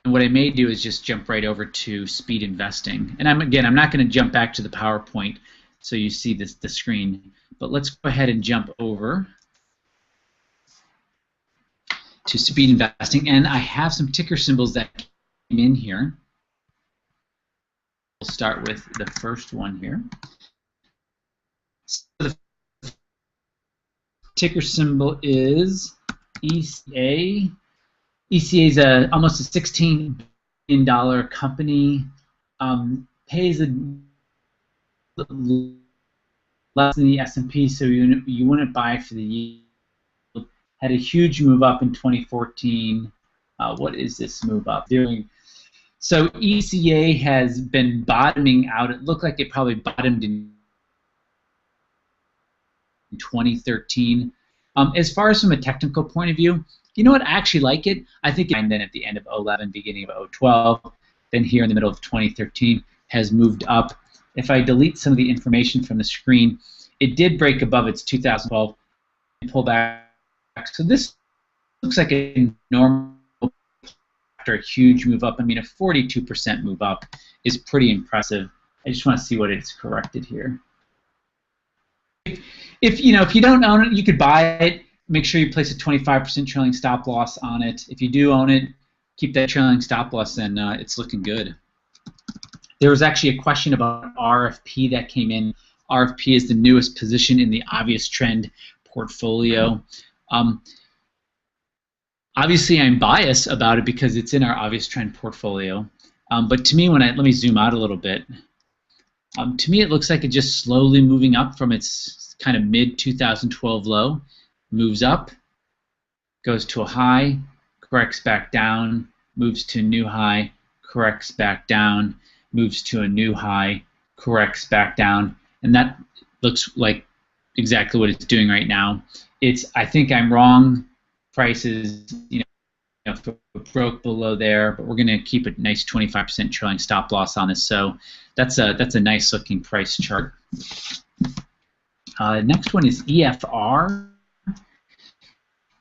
what I may do is just jump right over to speed investing. And I'm not going to jump back to the PowerPoint so you see the screen. But let's go ahead and jump over to speed investing. And I have some ticker symbols that came in here. We'll start with the first one here. So the ticker symbol is ECA. ECA is almost a $16 billion company. Pays less than the S&P, so you wouldn't buy for the yield. Had a huge move up in 2014. What is this move up doing? So ECA has been bottoming out. It looked like it probably bottomed in 2013. As far as from a technical point of view, you know what? I actually like it. I think then at the end of 2011, beginning of 2012, then here in the middle of 2013 has moved up. If I delete some of the information from the screen, it did break above its 2012 and pull back. So this looks like a normal after a huge move up. I mean, a 42% move up is pretty impressive. I just want to see what it's corrected here. If you don't own it, you could buy it. Make sure you place a 25% trailing stop loss on it. If you do own it, keep that trailing stop loss, and it's looking good. There was actually a question about RFP that came in. RFP is the newest position in the Obvious Trend portfolio. Obviously, I'm biased about it because it's in our Obvious Trend portfolio. But to me, let me zoom out a little bit. To me, it looks like it's just slowly moving up from its kind of mid-2012 low, moves up, goes to a high, corrects back down, moves to a new high, corrects back down, moves to a new high, corrects back down, and that looks like exactly what it's doing right now. I think I'm wrong. Prices, broke below there, but we're going to keep a nice 25% trailing stop loss on this. So that's a nice looking price chart. Next one is EFR.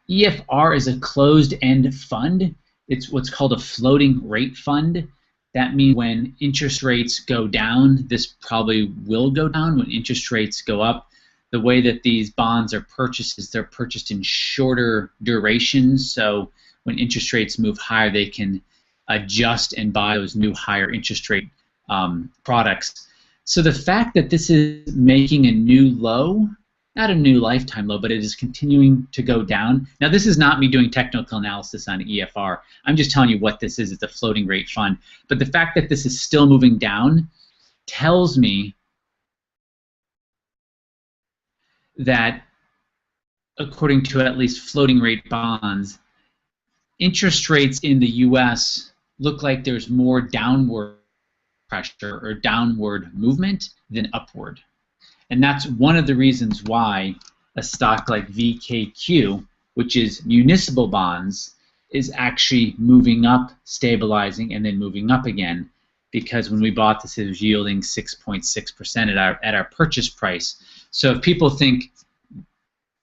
EFR is a closed-end fund. It's what's called a floating rate fund. That means when interest rates go down, this probably will go down. When interest rates go up, the way that these bonds are purchased is they're purchased in shorter durations. So when interest rates move higher, they can adjust and buy those new higher interest rate products. So the fact that this is making a new low, not a new lifetime low, but it is continuing to go down. Now, this is not me doing technical analysis on EFR. I'm just telling you what this is. It's a floating rate fund. But the fact that this is still moving down tells me that, according to at least floating rate bonds, interest rates in the U.S. look like there's more downward pressure or downward movement than upward. And that's one of the reasons why a stock like VKQ, which is municipal bonds, is actually moving up, stabilizing, and then moving up again. Because when we bought this, it was yielding 6.6% at our purchase price. So if people think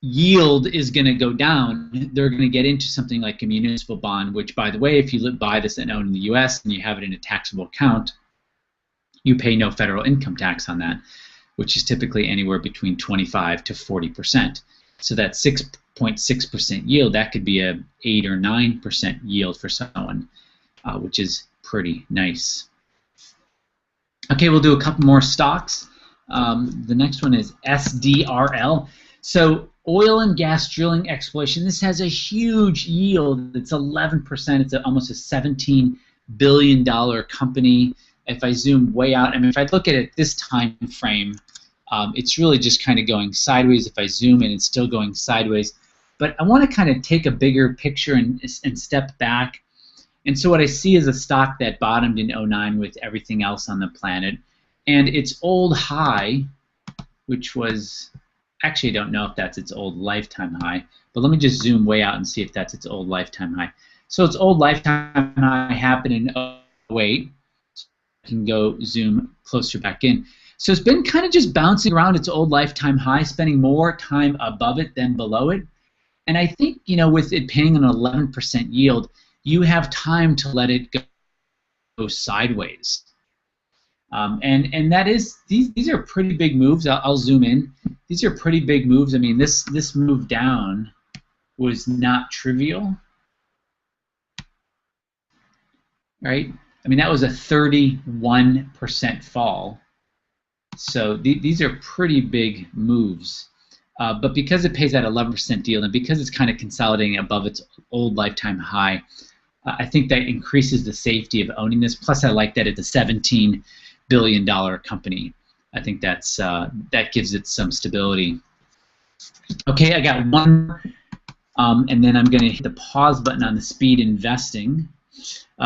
yield is going to go down, they're going to get into something like a municipal bond, which, by the way, if you buy this and own in the U.S. and you have it in a taxable account, you pay no federal income tax on that, which is typically anywhere between 25 to 40%. So that 6.6% yield, that could be a 8 or 9% yield for someone, which is pretty nice. Okay, we'll do a couple more stocks. The next one is SDRL. So oil and gas drilling exploration. This has a huge yield. It's 11%. It's almost a $17 billion company. If I zoom way out, I mean, if I look at it this time frame, it's really just kind of going sideways. If I zoom in, it's still going sideways. But I want to kind of take a bigger picture and step back. And so what I see is a stock that bottomed in 2009 with everything else on the planet. And its old high, which was, actually I don't know if that's its old lifetime high, but let me just zoom way out and see if that's its old lifetime high. So its old lifetime high happened in 2008. I can go zoom closer back in. So it's been kind of just bouncing around its old lifetime high, spending more time above it than below it. And I think, with it paying an 11% yield, you have time to let it sideways. And that is, these are pretty big moves. I'll zoom in. These are pretty big moves. I mean, this move down was not trivial, right? I mean, that was a 31% fall. So these are pretty big moves. But because it pays that 11% yield, and because it's kind of consolidating above its old lifetime high, I think that increases the safety of owning this. Plus, I like that it's a $17 billion company. I think that's that gives it some stability. Okay, I got one more, and then I'm going to hit the pause button on the speed investing.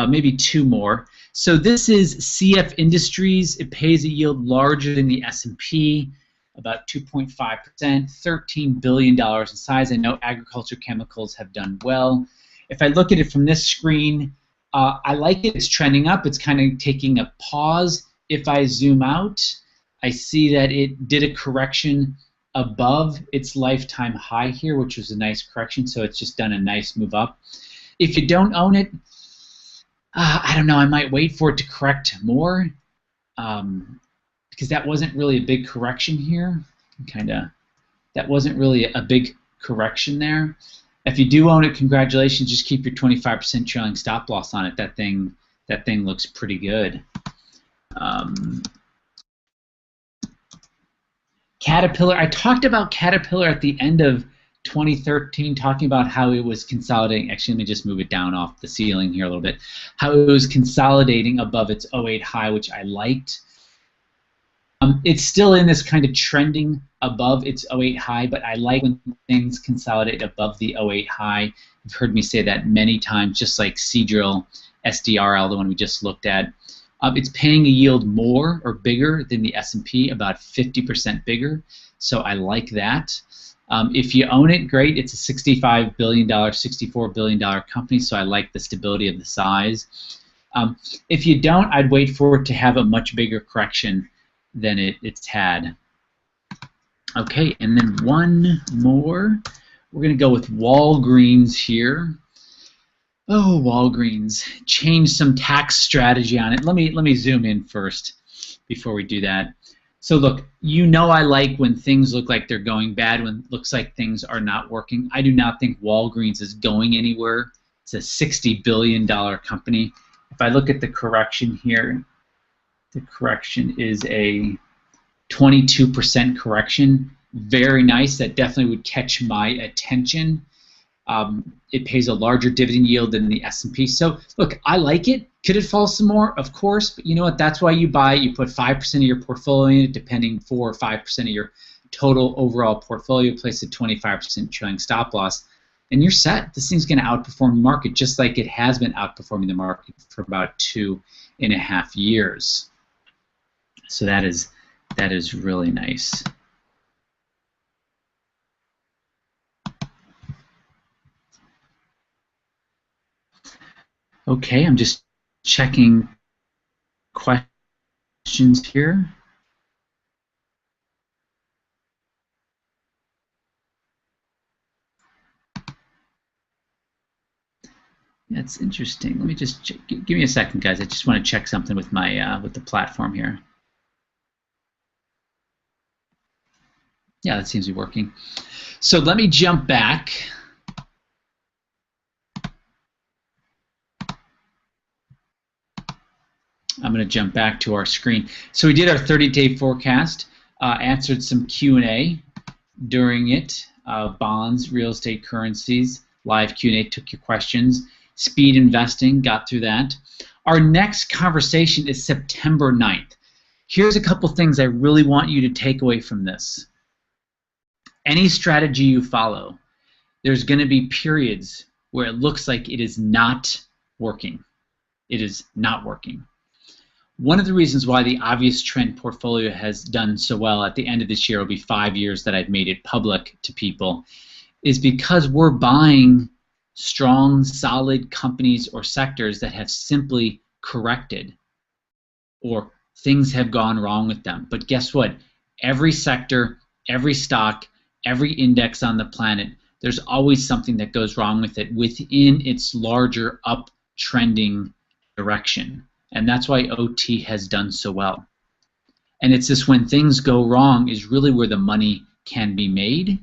Maybe two more. So this is CF Industries. It pays a yield larger than the S&P, about 2.5%, $13 billion in size. I know agriculture chemicals have done well. If I look at it from this screen, I like it. It's trending up. It's kind of taking a pause. If I zoom out, I see that it did a correction above its lifetime high here, which was a nice correction. So it's just done a nice move up. If you don't own it, I don't know. I might wait for it to correct more because that wasn't really a big correction here. That wasn't really a big correction there. If you do own it, congratulations. Just keep your 25% trailing stop loss on it. That thing looks pretty good. Caterpillar. I talked about Caterpillar at the end of 2013, talking about how it was consolidating. Actually, let me just move it down off the ceiling here a little bit. How it was consolidating above its 08 high, which I liked. It's still in this kind of trending above its 08 high, but I like when things consolidate above the 08 high. You've heard me say that many times, just like Seadrill, SDRL, the one we just looked at. It's paying a yield more or bigger than the S&P, about 50% bigger, so I like that. If you own it, great. It's a $65 billion, $64 billion company, so I like the stability of the size. If you don't, I'd wait for it to have a much bigger correction than it's had. Okay, and then one more. We're going to go with Walgreens here. Oh, Walgreens. Change some tax strategy on it. Let me zoom in first before we do that. So look, you know I like when things look like they're going bad, when it looks like things are not working. I do not think Walgreens is going anywhere. It's a $60 billion company. If I look at the correction here, the correction is a 22% correction. Very nice. That definitely would catch my attention. It pays a larger dividend yield than the S&P. So look, I like it. Could it fall some more? Of course, but you know what? That's why you buy it. You put 5% of your portfolio in it, depending 4 or 5% of your total overall portfolio. Place a 25% trailing stop loss, and you're set. This thing's going to outperform the market, just like it has been outperforming the market for about 2.5 years. So that is really nice. Okay, I'm just checking questions here. That's interesting. Let me just give me a second, guys. I just want to check something with my with the platform here. Yeah, that seems to be working. So let me jump back. I'm going to jump back to our screen. So we did our 30-day forecast, answered some Q&A during it, bonds, real estate currencies, live Q&A, took your questions, speed investing, got through that. Our next conversation is September 9th. Here's a couple things I really want you to take away from this. Any strategy you follow, there's going to be periods where it looks like it is not working. It is not working. One of the reasons why the Obvious Trend portfolio has done so well at the end of this year, will be 5 years that I've made it public to people, is because we're buying strong, solid companies or sectors that have simply corrected, or things have gone wrong with them. But guess what? Every sector, every stock, every index on the planet, there's always something that goes wrong with it within its larger uptrending direction. And that's why OT has done so well. And it's just when things go wrong is really where the money can be made.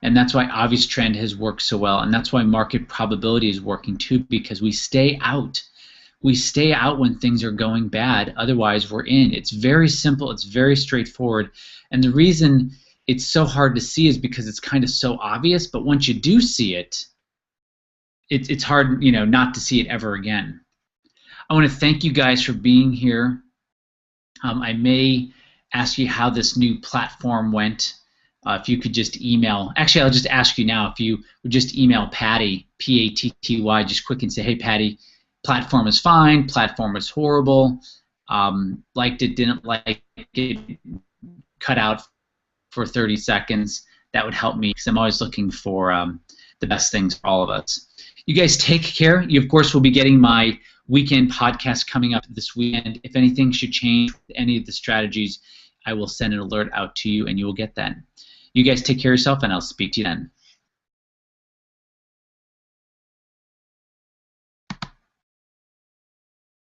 And that's why obvious trend has worked so well. And that's why market probability is working too, because we stay out. We stay out when things are going bad. Otherwise, we're in. It's very simple. It's very straightforward. And the reason it's so hard to see is because it's kind of so obvious. But once you do see it, it's hard, not to see it ever again. I want to thank you guys for being here. I may ask you how this new platform went. If you could just email, actually I'll just ask you now, if you would just email Patty, P-A-T-T-Y, just quick and say, hey Patty, platform is fine, platform is horrible, liked it, didn't like it, cut out for 30 seconds. That would help me because I'm always looking for the best things for all of us. You guys take care. You, of course, will be getting my weekend podcast coming up this weekend. If anything should change with any of the strategies, I will send an alert out to you and you will get that. You guys take care of yourself and I'll speak to you then.